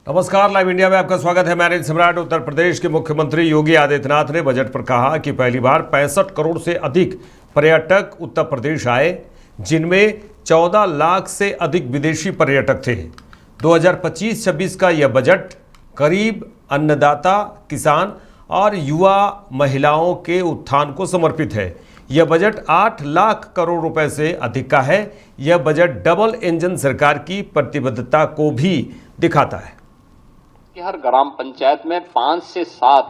नमस्कार, live India में आपका स्वागत है। मैं अनिल सम्राट। उत्तर प्रदेश के मुख्यमंत्री योगी आदित्यनाथ ने बजट पर कहा कि पहली बार 65 करोड़ से अधिक पर्यटक उत्तर प्रदेश आए, जिनमें 14 लाख से अधिक विदेशी पर्यटक थे। 2025-26 का यह बजट गरीब, अन्नदाता, किसान और युवा महिलाओं के उत्थान को समर्पित है। यह बजट 8 लाख करोड़ रुपए से अधिक का है। यह बजट डबल इंजन सरकार की प्रतिबद्धता को भी दिखाता है कि हर ग्राम पंचायत में 5 से 7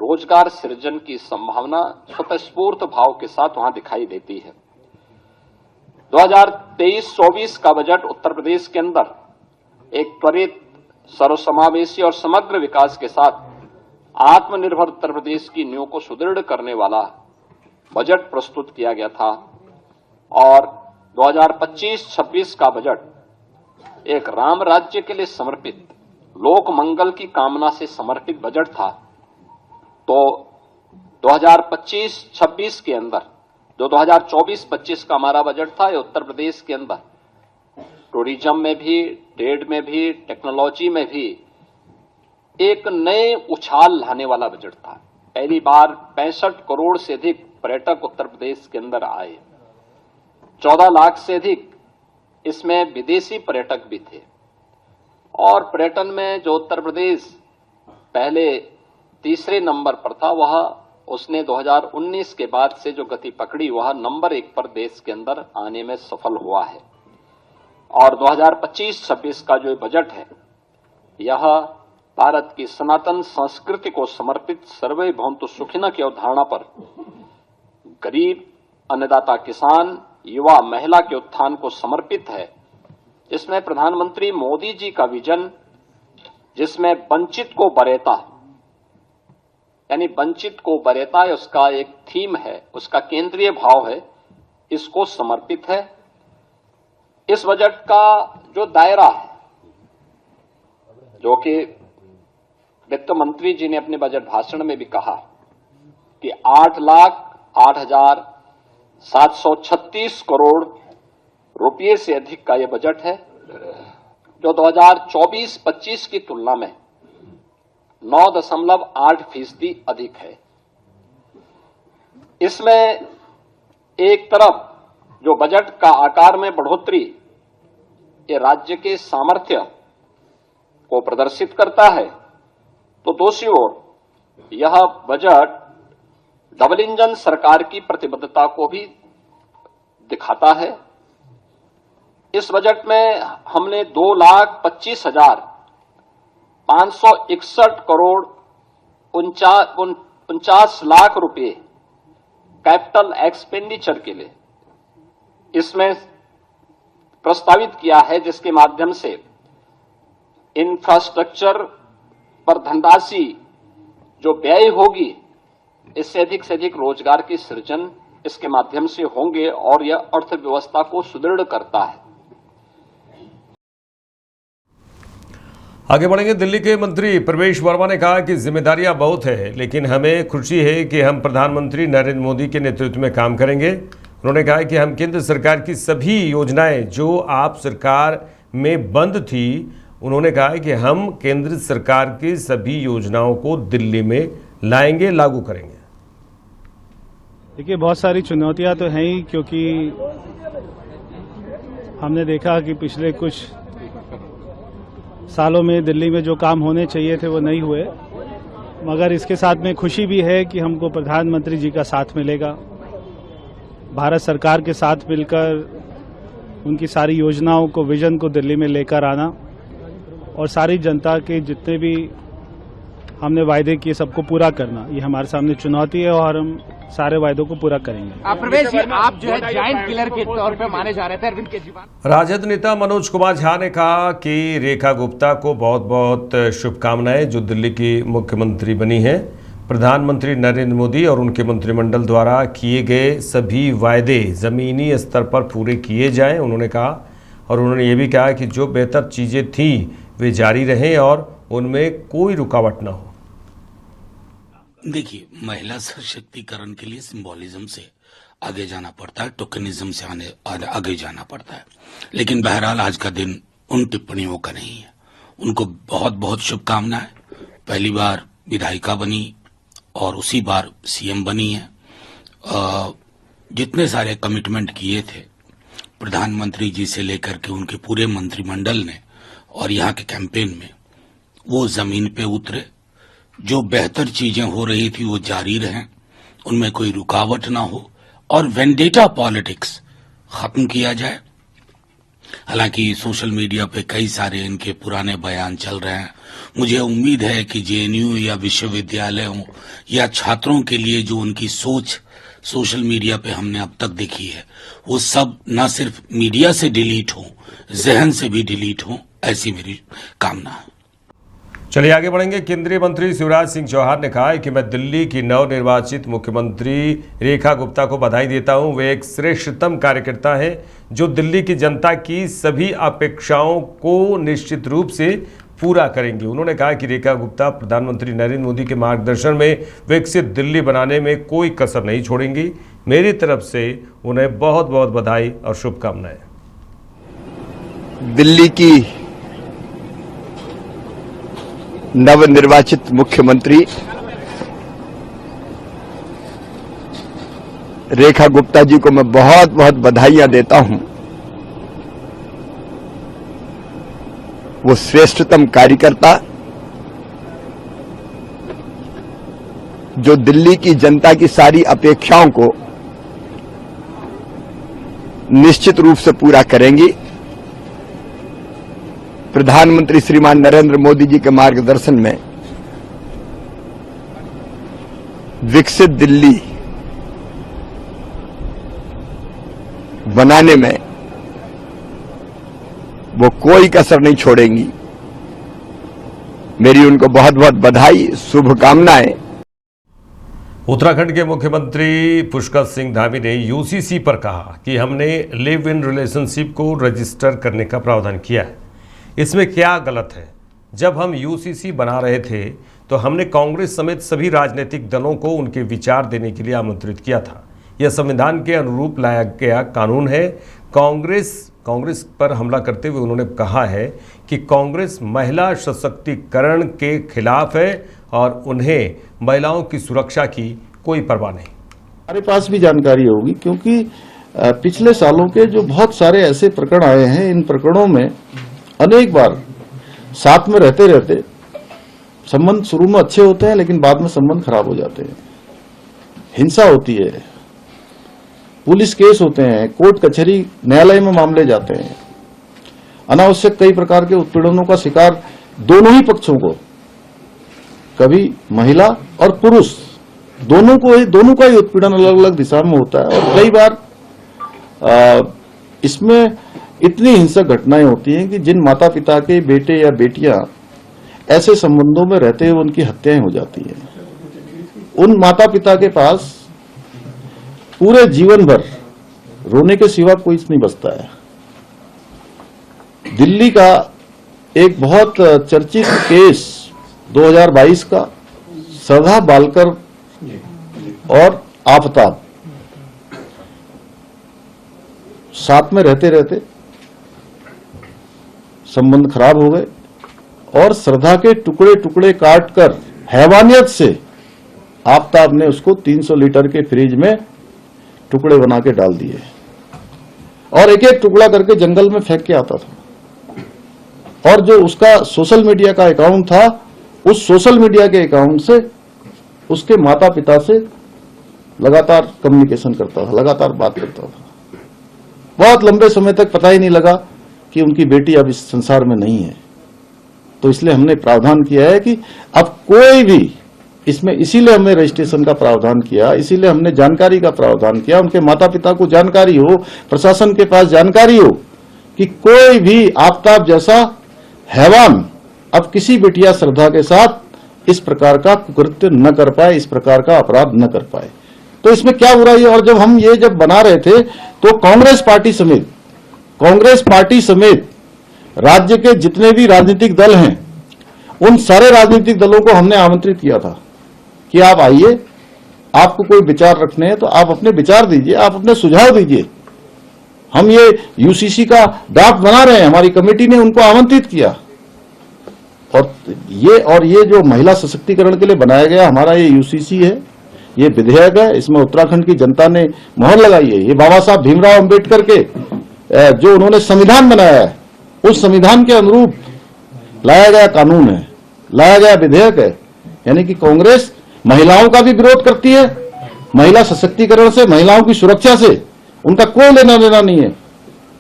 रोजगार सृजन की संभावना स्वतःस्फूर्त भाव के साथ वहां दिखाई देती है। 2023-24 का बजट उत्तर प्रदेश के अंदर एक त्वरित, सर्वसमावेशी और समग्र विकास के साथ आत्मनिर्भर उत्तर प्रदेश की नींव को सुदृढ़ करने वाला बजट प्रस्तुत किया गया था और 2025-26 का बजट एक राम राज्य के लिए समर्पित, लोक मंगल की कामना से समर्पित बजट था। तो 2025-26 के अंदर जो 2024-25 का हमारा बजट था, ये उत्तर प्रदेश के अंदर टूरिज्म में भी, ट्रेड में भी, टेक्नोलॉजी में भी एक नए उछाल लाने वाला बजट था। पहली बार 65 करोड़ से अधिक पर्यटक उत्तर प्रदेश के अंदर आए। 14 लाख से अधिक इसमें विदेशी पर्यटक भी थे। और पर्यटन में जो उत्तर प्रदेश पहले तीसरे नंबर पर था, वह उसने 2019 के बाद से जो गति पकड़ी, वह नंबर 1 पर देश के अंदर आने में सफल हुआ है। और 2025-26 का जो बजट है, यह भारत की सनातन संस्कृति को समर्पित सर्वे भवन्तु सुखिनः की अवधारणा पर गरीब, अन्नदाता, किसान, युवा, महिला के उत्थान को समर्पित है। जिसमें प्रधानमंत्री मोदी जी का विजन, जिसमें वंचित को वरेता, यानी वंचित को वरेता उसका एक थीम है, उसका केंद्रीय भाव है, इसको समर्पित है। इस बजट का जो दायरा है, जो कि वित्त मंत्री जी ने अपने बजट भाषण में भी कहा कि 8,08,736 करोड़ रुपये से अधिक का यह बजट है, जो 2024-25 की तुलना में 9.8% अधिक है। इसमें एक तरफ जो बजट का आकार में बढ़ोतरी ये राज्य के सामर्थ्य को प्रदर्शित करता है, तो दूसरी ओर यह बजट डबल इंजन सरकार की प्रतिबद्धता को भी दिखाता है। इस बजट में हमने 2,25,561 करोड़ 49 लाख रुपए कैपिटल एक्सपेंडिचर के लिए इसमें प्रस्तावित किया है, जिसके माध्यम से इंफ्रास्ट्रक्चर पर धनराशि जो व्यय होगी, इससे अधिक रोजगार की सृजन इसके माध्यम से होंगे और यह अर्थव्यवस्था को सुदृढ़ करता है। आगे बढ़ेंगे। दिल्ली के मंत्री प्रवेश वर्मा ने कहा कि जिम्मेदारियां बहुत है, लेकिन हमें खुशी है कि हम प्रधानमंत्री नरेंद्र मोदी के नेतृत्व में काम करेंगे। उन्होंने कहा कि हम केंद्र सरकार की सभी योजनाएं जो आप सरकार में बंद थी, उन्होंने कहा कि हम केंद्र सरकार की सभी योजनाओं को दिल्ली में लाएंगे, लागू करेंगे। देखिए, बहुत सारी चुनौतियां तो हैं ही, क्योंकि हमने देखा कि पिछले कुछ सालों में दिल्ली में जो काम होने चाहिए थे वो नहीं हुए, मगर इसके साथ में खुशी भी है कि हमको प्रधानमंत्री जी का साथ मिलेगा। भारत सरकार के साथ मिलकर उनकी सारी योजनाओं को, विजन को दिल्ली में लेकर आना और सारी जनता के जितने भी हमने वायदे किए सबको पूरा करना, ये हमारे सामने चुनौती है और हम सारे वायदों को पूरा करेंगे। प्रवेश जी, आप जो है जायंट किलर के तौर पे माने जा रहे थे अरविंद केजरीवाल। राजद नेता मनोज कुमार झा ने कहा कि रेखा गुप्ता को बहुत बहुत शुभकामनाएं, जो दिल्ली की मुख्यमंत्री बनी है। प्रधानमंत्री नरेंद्र मोदी और उनके मंत्रिमंडल द्वारा किए गए सभी वायदे जमीनी स्तर पर पूरे किए जाएं, उन्होंने कहा। और उन्होंने ये भी कहा कि जो बेहतर चीज़ें थी वे जारी रहें और उनमें कोई रुकावट ना हो। देखिए, महिला सशक्तिकरण के लिए सिंबोलिज्म से आगे जाना पड़ता है, टोकनिज्म से आगे जाना पड़ता है। लेकिन बहरहाल आज का दिन उन टिप्पणियों का नहीं है। उनको बहुत बहुत शुभकामनाएं। पहली बार विधायिका बनी और उसी बार सीएम बनी है। जितने सारे कमिटमेंट किए थे प्रधानमंत्री जी से लेकर के उनके पूरे मंत्रिमंडल ने और यहाँ के कैंपेन में, वो जमीन पे उतरे। जो बेहतर चीजें हो रही थी वो जारी रहें, उनमें कोई रुकावट ना हो और वेंडेटा पॉलिटिक्स खत्म किया जाए। हालांकि सोशल मीडिया पे कई सारे इनके पुराने बयान चल रहे हैं। मुझे उम्मीद है कि जेएनयू या विश्वविद्यालयों या छात्रों के लिए जो उनकी सोच सोशल मीडिया पे हमने अब तक देखी है, वो सब न सिर्फ मीडिया से डिलीट हो, जहन से भी डिलीट हो, ऐसी मेरी कामना है। चलिए आगे बढ़ेंगे। केंद्रीय मंत्री शिवराज सिंह चौहान ने कहा है कि मैं दिल्ली की नवनिर्वाचित मुख्यमंत्री रेखा गुप्ता को बधाई देता हूं। वे एक श्रेष्ठतम कार्यकर्ता हैं जो दिल्ली की जनता की सभी अपेक्षाओं को निश्चित रूप से पूरा करेंगी। उन्होंने कहा कि रेखा गुप्ता प्रधानमंत्री नरेंद्र मोदी के मार्गदर्शन में विकसित दिल्ली बनाने में कोई कसर नहीं छोड़ेंगी। मेरी तरफ से उन्हें बहुत बहुत बधाई और शुभकामनाएं। दिल्ली की नवनिर्वाचित मुख्यमंत्री रेखा गुप्ता जी को मैं बहुत बहुत बधाइयां देता हूं। वो श्रेष्ठतम कार्यकर्ता जो दिल्ली की जनता की सारी अपेक्षाओं को निश्चित रूप से पूरा करेंगी। प्रधानमंत्री श्रीमान नरेंद्र मोदी जी के मार्गदर्शन में विकसित दिल्ली बनाने में वो कोई कसर नहीं छोड़ेंगी। मेरी उनको बहुत बहुत बधाई, शुभकामनाएं। उत्तराखंड के मुख्यमंत्री पुष्कर सिंह धामी ने यूसीसी पर कहा कि हमने लिव इन रिलेशनशिप को रजिस्टर करने का प्रावधान किया है। इसमें क्या गलत है? जब हम यूसीसी बना रहे थे तो हमने कांग्रेस समेत सभी राजनीतिक दलों को उनके विचार देने के लिए आमंत्रित किया था। यह संविधान के अनुरूप लाया गया कानून है। कांग्रेस पर हमला करते हुए उन्होंने कहा है कि कांग्रेस महिला सशक्तिकरण के खिलाफ है और उन्हें महिलाओं की सुरक्षा की कोई परवाह नहीं। हमारे पास भी जानकारी होगी क्योंकि पिछले सालों के जो बहुत सारे ऐसे प्रकरण आए हैं, इन प्रकरणों में अनेक बार साथ में रहते रहते संबंध शुरू में अच्छे होते हैं लेकिन बाद में संबंध खराब हो जाते हैं। हिंसा होती है, पुलिस केस होते हैं, कोर्ट कचहरी न्यायालय में मामले जाते हैं। अनावश्यक कई प्रकार के उत्पीड़नों का शिकार दोनों ही पक्षों को, कभी महिला और पुरुष दोनों का ही उत्पीड़न अलग अलग दिशा में होता है। और कई बार इसमें इतनी हिंसक घटनाएं होती हैं कि जिन माता पिता के बेटे या बेटियां ऐसे संबंधों में रहते हुए उनकी हत्याएं हो जाती हैं। उन माता पिता के पास पूरे जीवन भर रोने के सिवा कोई नहीं बचता है। दिल्ली का एक बहुत चर्चित केस 2022 का श्रद्धा बालकर और आफताब साथ में रहते रहते संबंध खराब हो गए और श्रद्धा के टुकड़े टुकड़े काटकर हैवानियत से आफताब ने उसको 300 लीटर के फ्रिज में टुकड़े बना के डाल दिए और एक एक टुकड़ा करके जंगल में फेंक के आता था। और जो उसका सोशल मीडिया का अकाउंट था, उस सोशल मीडिया के अकाउंट से उसके माता पिता से लगातार कम्युनिकेशन करता था, लगातार बात करता था। बहुत लंबे समय तक पता ही नहीं लगा कि उनकी बेटी अब इस संसार में नहीं है। तो इसलिए हमने प्रावधान किया है कि अब कोई भी इसमें, इसीलिए हमने रजिस्ट्रेशन का प्रावधान किया, इसीलिए हमने जानकारी का प्रावधान किया, उनके माता पिता को जानकारी हो, प्रशासन के पास जानकारी हो कि कोई भी आफताब जैसा हैवान अब किसी बिटिया श्रद्धा के साथ इस प्रकार का कुकृत्य न कर पाए, इस प्रकार का अपराध न कर पाए। तो इसमें क्या बुराई है? और जब बना रहे थे तो कांग्रेस पार्टी समेत राज्य के जितने भी राजनीतिक दल हैं, उन सारे राजनीतिक दलों को हमने आमंत्रित किया था कि आप आइए, आपको कोई विचार रखने हैं तो आप अपने विचार दीजिए, आप अपने सुझाव दीजिए। हम ये यूसीसी का ड्राफ्ट बना रहे हैं, हमारी कमेटी ने उनको आमंत्रित किया ये जो महिला सशक्तिकरण के लिए बनाया गया हमारा ये यूसीसी है, ये विधेयक है, इसमें उत्तराखंड की जनता ने मोहर लगाई है। ये बाबा साहब भीमराव अंबेडकर के जो उन्होंने संविधान बनाया है, उस संविधान के अनुरूप लाया गया कानून है, लाया गया विधेयक है। यानी कि कांग्रेस महिलाओं का भी विरोध करती है, महिला सशक्तिकरण से, महिलाओं की सुरक्षा से उनका कोई लेना देना नहीं है।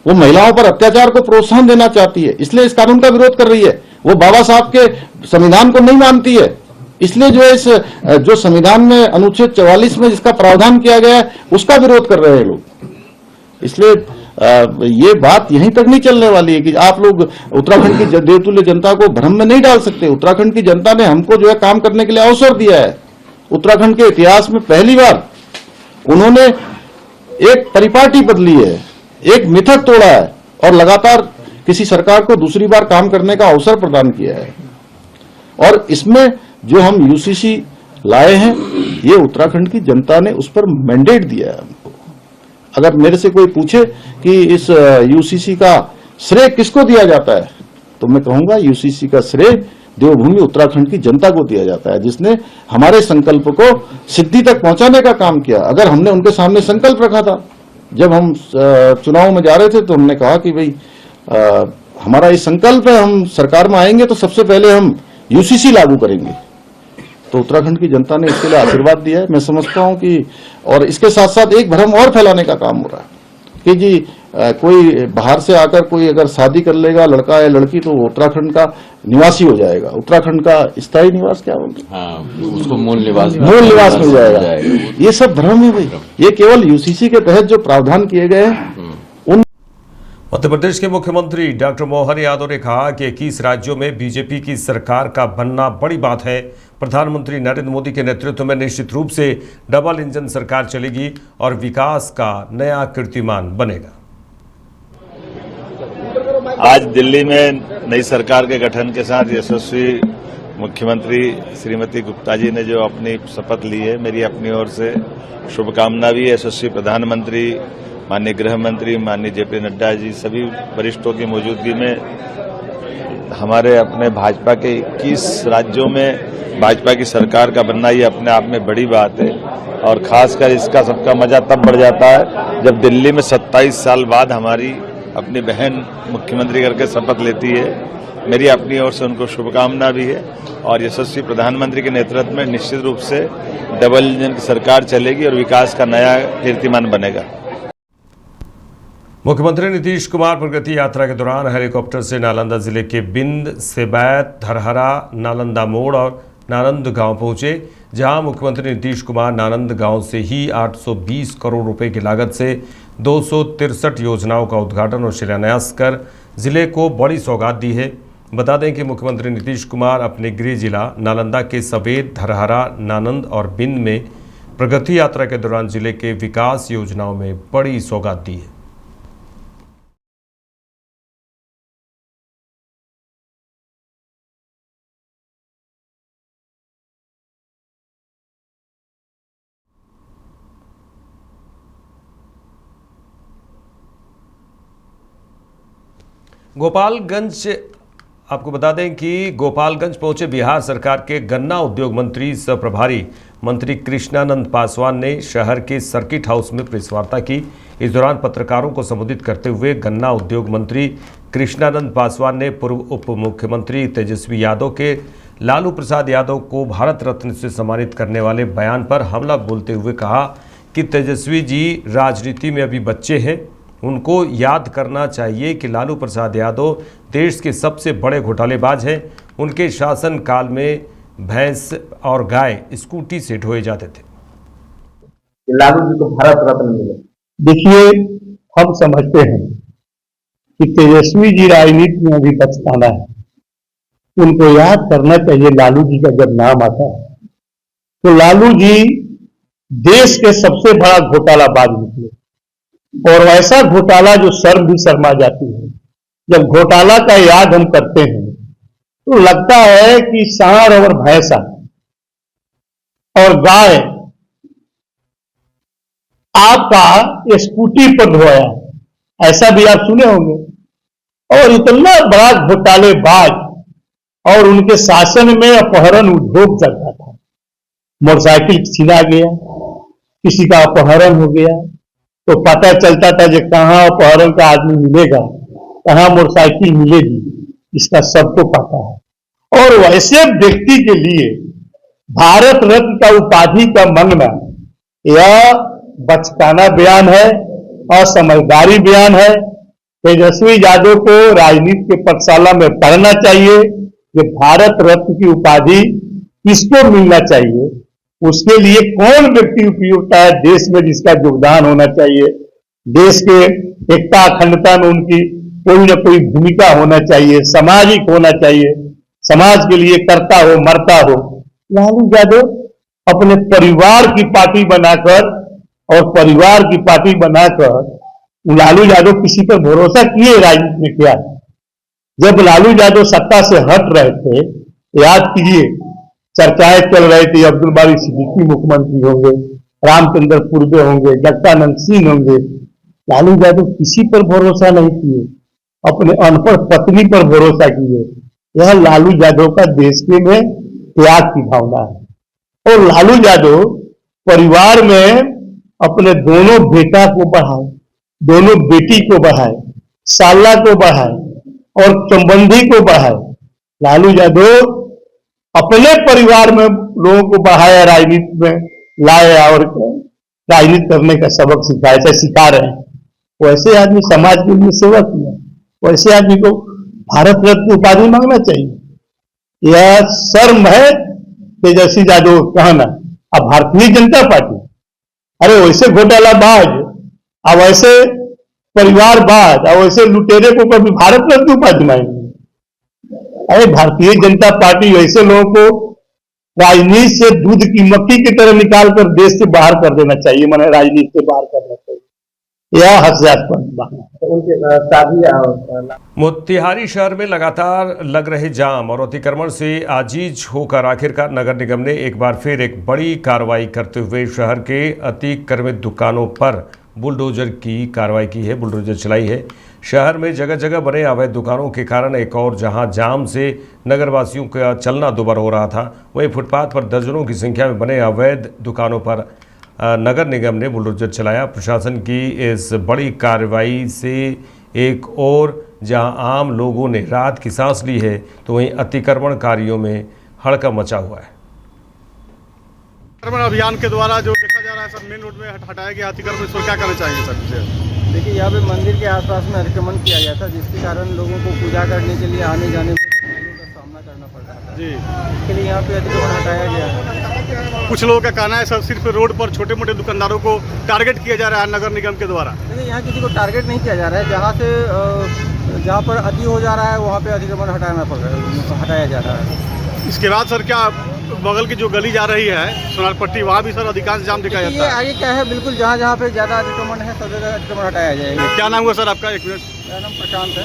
वो महिलाओं पर अत्याचार को प्रोत्साहन देना चाहती है, इसलिए इस कानून का विरोध कर रही है। वो बाबा साहब के संविधान को नहीं मानती है, इसलिए जो इस जो संविधान में अनुच्छेद 44 में जिसका प्रावधान किया गया है उसका विरोध कर रहे हैं लोग। इसलिए ये बात यहीं तक नहीं चलने वाली है कि आप लोग उत्तराखंड की देवतुल्य जनता को भ्रम में नहीं डाल सकते। उत्तराखंड की जनता ने हमको जो है काम करने के लिए अवसर दिया है। उत्तराखंड के इतिहास में पहली बार उन्होंने एक परिपाटी बदली है, एक मिथक तोड़ा है और लगातार किसी सरकार को दूसरी बार काम करने का अवसर प्रदान किया है। और इसमें जो हम यूसीसी लाए हैं, ये उत्तराखंड की जनता ने उस पर मैंडेट दिया है हमको। अगर मेरे से कोई पूछे कि इस यूसीसी का श्रेय किसको दिया जाता है, तो मैं कहूंगा यूसीसी का श्रेय देवभूमि उत्तराखंड की जनता को दिया जाता है, जिसने हमारे संकल्प को सिद्धि तक पहुंचाने का काम किया। अगर हमने उनके सामने संकल्प रखा था, जब हम चुनाव में जा रहे थे, तो हमने कहा कि भाई हमारा ये संकल्प है, हम सरकार में आएंगे तो सबसे पहले हम यूसीसी लागू करेंगे। तो उत्तराखंड की जनता ने इसके लिए आशीर्वाद दिया है। मैं समझता हूं कि और इसके साथ साथ एक भ्रम और फैलाने का काम हो रहा है कि जी कोई बाहर से आकर कोई अगर शादी कर लेगा लड़का या लड़की तो वो उत्तराखंड का निवासी हो जाएगा। उत्तराखंड का स्थायी निवास क्या होगा, उसको मूल निवास मिल जाएगा। ये सब भ्रम है भाई। ये केवल यूसीसी के तहत जो प्रावधान किए गए हैं। मध्य प्रदेश के मुख्यमंत्री डॉक्टर मोहन यादव ने कहा कि 21 राज्यों में बीजेपी की सरकार का बनना बड़ी बात है। प्रधानमंत्री नरेंद्र मोदी के नेतृत्व में निश्चित रूप से डबल इंजन सरकार चलेगी और विकास का नया कीर्तिमान बनेगा। आज दिल्ली में नई सरकार के गठन के साथ यशस्वी मुख्यमंत्री श्रीमती गुप्ता जी ने जो अपनी शपथ ली है, मेरी अपनी ओर से शुभकामना भी। यशस्वी प्रधानमंत्री, माननीय गृह मंत्री, माननीय जेपी नड्डा जी, सभी वरिष्ठों की मौजूदगी में हमारे अपने भाजपा के 21 राज्यों में भाजपा की सरकार का बनना ये अपने आप में बड़ी बात है। और खासकर इसका सबका मजा तब बढ़ जाता है जब दिल्ली में 27 साल बाद हमारी अपनी बहन मुख्यमंत्री करके शपथ लेती है। मेरी अपनी ओर से उनको शुभकामना भी है और यशस्वी प्रधानमंत्री के नेतृत्व में निश्चित रूप से डबल इंजन की सरकार चलेगी और विकास का नया कीर्तिमान बनेगा। मुख्यमंत्री नीतीश कुमार प्रगति यात्रा के दौरान हेलीकॉप्टर से नालंदा जिले के बिंद, सेबैत, धरहरा, नालंदा मोड़ और नानंद गांव पहुंचे, जहां मुख्यमंत्री नीतीश कुमार नानंद गांव से ही 820 करोड़ रुपए की लागत से 263 योजनाओं का उद्घाटन और शिलान्यास कर जिले को बड़ी सौगात दी है। बता दें कि मुख्यमंत्री नीतीश कुमार अपने गृह जिला नालंदा के सवेद, धरहरा, नानंद और बिंद में प्रगति यात्रा के दौरान जिले के विकास योजनाओं में बड़ी सौगात दी है। गोपालगंज, आपको बता दें कि गोपालगंज पहुंचे बिहार सरकार के गन्ना उद्योग मंत्री सह प्रभारी मंत्री कृष्णानंद पासवान ने शहर के सर्किट हाउस में प्रेस वार्ता की। इस दौरान पत्रकारों को संबोधित करते हुए गन्ना उद्योग मंत्री कृष्णानंद पासवान ने पूर्व उप मुख्यमंत्री तेजस्वी यादव के लालू प्रसाद यादव को भारत रत्न से सम्मानित करने वाले बयान पर हमला बोलते हुए कहा कि तेजस्वी जी राजनीति में अभी बच्चे हैं, उनको याद करना चाहिए कि लालू प्रसाद यादव देश के सबसे बड़े घोटालेबाज हैं। उनके शासन काल में भैंस और गाय स्कूटी से ढोए जाते थे। लालू जी को भारत रत्न मिले। देखिए, हम समझते हैं कि तेजस्वी जी राजनीति में अभी बचकाना है, उनको याद करना चाहिए। लालू जी का जब नाम आता है तो लालू जी देश के सबसे बड़ा घोटालाबाज निकले, और ऐसा घोटाला जो शर्म भी शर्मा जाती है। जब घोटाला का याद हम करते हैं तो लगता है कि सांड और भैंसा और गाय आपका स्कूटी पर धोया, ऐसा भी आप सुने होंगे। और इतना बड़ा घोटालेबाज और उनके शासन में अपहरण उद्योग चलता था। मोटरसाइकिल छीना गया, किसी का अपहरण हो गया तो पता चलता था कि कहाँ अपहरण का आदमी मिलेगा, कहाँ मोटरसाइकिल मिलेगी, इसका सबको पता है। और वैसे व्यक्ति के लिए भारत रत्न का उपाधि का मांगना यह बचकाना बयान है, असमझदारी बयान है। तेजस्वी यादव को राजनीति के पाठशाला में पढ़ना चाहिए कि भारत रत्न की उपाधि किसको मिलना चाहिए, उसके लिए कौन व्यक्ति उपयुक्त है देश में जिसका योगदान होना चाहिए, देश के एकता अखंडता में उनकी कोई न कोई भूमिका होना चाहिए, सामाजिक होना चाहिए, समाज के लिए करता हो मरता हो। लालू यादव अपने परिवार की पार्टी बनाकर और परिवार की पार्टी बनाकर लालू यादव किसी पर भरोसा किए राजनीति में क्या? जब लालू यादव सत्ता से हट रहे थे, याद कीजिए, चर्चाएं चल रही थी अब्दुल बारी सिद्दीकी मुख्यमंत्री होंगे, रामचंद्र पूर्वे होंगे, जगदानंद सिंह होंगे। लालू यादव किसी पर भरोसा नहीं किए, अपने अनपढ़ पत्नी पर भरोसा किए। यह लालू यादव का देश के में त्याग की भावना है। और लालू यादव परिवार में अपने दोनों बेटा को बढ़ाए, दोनों बेटी को बढ़ाए, साला को बढ़ाए और संबंधी को बढ़ाए। लालू यादव अपने परिवार में लोगों को बढ़ाया, राजनीति में लाया और राजनीति करने का सबक सिखाया, ऐसे सिखा रहे हैं। वैसे आदमी समाज के लिए सेवा किया, वैसे आदमी को भारत रत्न उपाधि मांगना चाहिए। यह शर्म है तेजस्वी यादव कहना। अब भारतीय जनता पार्टी, अरे वैसे घोटालाबाज, अब वैसे परिवारवाद, अब वैसे लुटेरे को कभी भारत रत्न उपाधि मांगेंगे? अरे भारतीय जनता पार्टी ऐसे लोगों को राजनीति से दूध की मक्खी की तरह निकालकर देश से बाहर कर देना चाहिए, माने राजनीति से बाहर करना चाहिए। यह हास्यास्पद बात है। उनके मोतिहारी शहर में लगातार लग रहे जाम और अतिक्रमण से आजीज होकर आखिरकार नगर निगम ने एक बार फिर एक बड़ी कार्रवाई करते हुए शहर के अतिक्रमित दुकानों पर बुलडोजर की कार्रवाई की है, बुलडोजर चलाई है। शहर में जगह जगह बने अवैध दुकानों के कारण एक और जहां जाम से नगरवासियों का चलना दुभर हो रहा था, वहीं फुटपाथ पर दर्जनों की संख्या में बने अवैध दुकानों पर नगर निगम ने बुलडोजर चलाया। प्रशासन की इस बड़ी कार्रवाई से एक और जहां आम लोगों ने राहत की सांस ली है, तो वहीं अतिक्रमणकारियों में हड़कंप मचा हुआ है। अतिक्रमण अभियान के द्वारा जो देखा जा रहा है सर, मेन रोड में हटाया गया अतिक्रमण, इसको क्या करना चाहिए सर? देखिए, यहाँ पे मंदिर के आसपास में अतिक्रमण किया गया था, जिसके कारण लोगों को पूजा करने के लिए आने जाने में कठिनाइयों का सामना करना पड़ रहा था जी। इसके लिए यहाँ पे अतिक्रमण हटाया गया है। कुछ लोगों का कहना है सर, सिर्फ रोड पर छोटे मोटे दुकानदारों को टारगेट किया जा रहा है नगर निगम के द्वारा। देखिए, यहाँ किसी को टारगेट नहीं किया जा रहा है, जहाँ पर अति हो जा रहा है वहाँ पे अतिक्रमण हटाया जा रहा है। इसके बाद सर क्या बगल की जो गली जा रही है सोनारपट्टी, वहाँ भी सर अधिकांश जाम दिखाया जाता है? आगे क्या है, बिल्कुल जहाँ जहाँ पे ज़्यादा अतिक्रमण है सब जगह अतिक्रमण हटाया जाएगा। क्या नाम हुआ सर आपका? एक मिनट। मेरा नाम प्रशांत है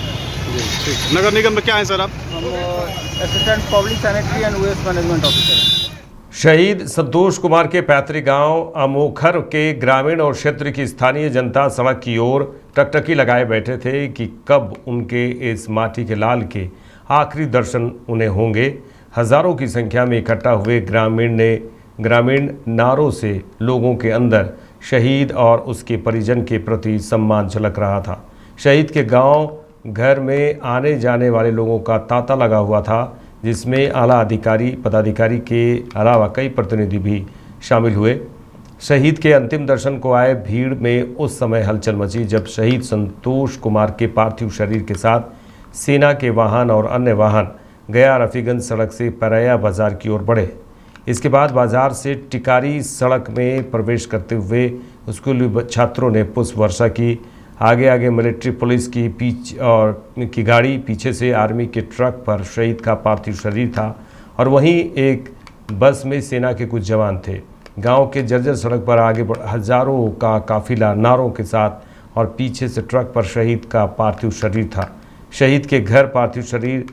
जी। ठीक। नगर निगम में क्या है सर आप? हम assistant public sanitary and waste management officer. Shaheed Santosh Kumar के पैतृक गांव अमोखर के ग्रामीण और क्षेत्र की स्थानीय जनता सड़क की ओर टकटकी लगाए बैठे थे कि कब उनके इस माटी के लाल के आखिरी दर्शन उन्हें होंगे। हजारों की संख्या में इकट्ठा हुए ग्रामीण नारों से लोगों के अंदर शहीद और उसके परिजन के प्रति सम्मान झलक रहा था। शहीद के गांव घर में आने जाने वाले लोगों का तांता लगा हुआ था, जिसमें आला अधिकारी पदाधिकारी के अलावा कई प्रतिनिधि भी शामिल हुए। शहीद के अंतिम दर्शन को आए भीड़ में उस समय हलचल मची जब शहीद संतोष कुमार के पार्थिव शरीर के साथ सेना के वाहन और अन्य वाहन गया रफीगंज सड़क से परैया बाजार की ओर बढ़े। इसके बाद बाजार से टिकारी सड़क में प्रवेश करते हुए स्कूली छात्रों ने पुष्प वर्षा की। आगे मिलिट्री पुलिस की गाड़ी, पीछे से आर्मी के ट्रक पर शहीद का पार्थिव शरीर था और वहीं एक बस में सेना के कुछ जवान थे। गांव के जर्जर सड़क पर आगे हजारों का काफिला नारों के साथ और पीछे से ट्रक पर शहीद का पार्थिव शरीर था। शहीद के घर पार्थिव शरीर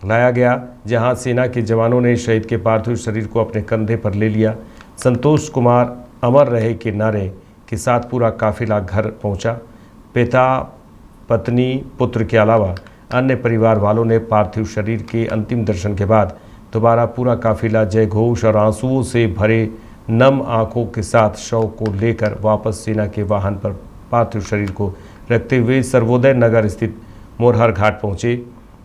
लाया गया, जहां सेना के जवानों ने शहीद के पार्थिव शरीर को अपने कंधे पर ले लिया। संतोष कुमार अमर रहे के नारे के साथ पूरा काफिला घर पहुंचा। पिता, पत्नी, पुत्र के अलावा अन्य परिवार वालों ने पार्थिव शरीर के अंतिम दर्शन के बाद दोबारा पूरा काफिला जय घोष और आंसुओं से भरे नम आंखों के साथ शव को लेकर वापस सेना के वाहन पर पार्थिव शरीर को रखते हुए सर्वोदय नगर स्थित मोरहर घाट पहुंचे।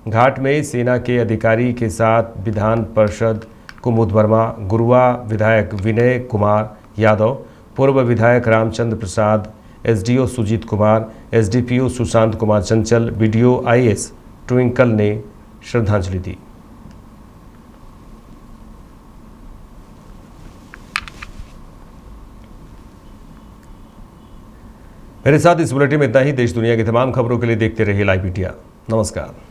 घाट में सेना के अधिकारी के साथ विधान पार्षद कुमुद वर्मा, गुरुआ विधायक विनय कुमार यादव, पूर्व विधायक रामचंद्र प्रसाद, एसडीओ सुजीत कुमार, एसडीपीओ सुशांत कुमार चंचल, बीडीओ आईएएस ट्विंकल ने श्रद्धांजलि दी। मेरे साथ इस बुलेटिन में इतना ही। देश दुनिया की तमाम खबरों के लिए देखते रहिए लाइव इंडिया। नमस्कार।